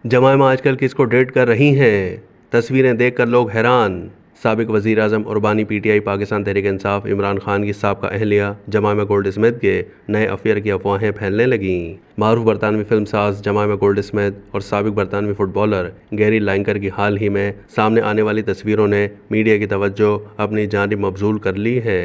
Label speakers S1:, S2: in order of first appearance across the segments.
S1: जमायमा आजकल किसको डेट कर रही हैं? तस्वीरें देखकर लोग हैरान। साबिक वजीर आजम और बानी पीटीआई पाकिस्तान तहरीक इंसाफ इमरान खान की साबका अहलिया जमायमा गोल्ड स्मिथ के नए अफेयर की अफवाहें फैलने लगीं। मारूफ बरतानवी फिल्म साज जमायमा गोल्ड स्मिथ और साबिक बरतानवी फुटबॉलर गैरी लाइनकर की हाल ही में सामने आने वाली तस्वीरों ने मीडिया की तवज्जो अपनी जानिब मबजूल कर ली है।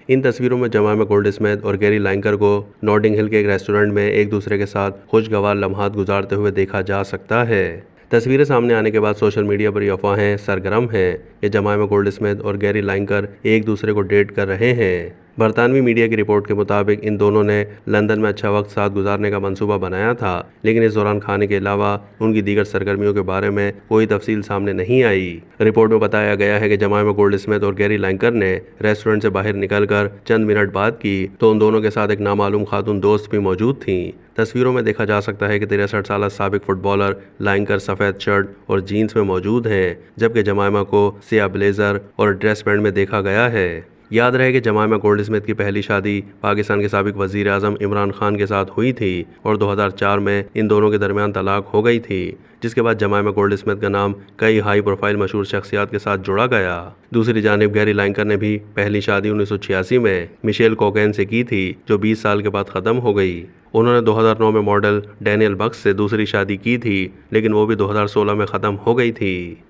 S1: इन तस्वीरों में जमायमा गोल्ड स्मिथ और गैरी लाइनकर को नॉटिंग हिल के एक रेस्टोरेंट में एक दूसरे के साथ खुशगवार लम्हात गुजारते हुए देखा जा सकता है। तस्वीरें सामने आने के बाद सोशल मीडिया पर ये अफवाहें सरगर्म हैं कि जमायमा गोल्ड स्मिथ और गैरी लाइनकर एक दूसरे को डेट कर रहे हैं। बरतानवी मीडिया की रिपोर्ट के मुताबिक इन दोनों ने लंदन में अच्छा वक्त साथ गुजारने का मंसूबा बनाया था, लेकिन इस दौरान खाने के अलावा उनकी दीगर सरगर्मियों के बारे में कोई तफसील सामने नहीं आई। रिपोर्ट में बताया गया है कि जमायमा गोल्ड स्मिथ और गैरी लाइनकर ने रेस्टोरेंट से बाहर निकलकर चंद मिनट बात की तो उन दोनों के साथ एक नामालूम खातून दोस्त भी मौजूद थीं। तस्वीरों में देखा जा सकता है कि 63 साल साबिक फुटबॉलर लाइनकर सफ़ेद शर्ट और जीन्स में मौजूद हैं, जबकि जमायमा को सिया ब्लेजर और ड्रेस पैंट में देखा गया है। याद रहे कि जमायमा गोल्ड स्मिथ की पहली शादी पाकिस्तान के साबिक वजीर आजम इमरान खान के साथ हुई थी और 2004 में इन दोनों के दरमियान तलाक हो गई थी, जिसके बाद जमायमा गोल्ड स्मिथ का नाम कई हाई प्रोफाइल मशहूर शख्सियात के साथ जोड़ा गया। दूसरी जानिब गैरी लाइनकर ने भी पहली शादी 1986 में मिशेल कोकेन से की थी, जो 20 साल के बाद ख़त्म हो गई। उन्होंने 2009 में मॉडल डैनियल बक्स से दूसरी शादी की थी, लेकिन वो भी 2016 में ख़त्म हो गई थी।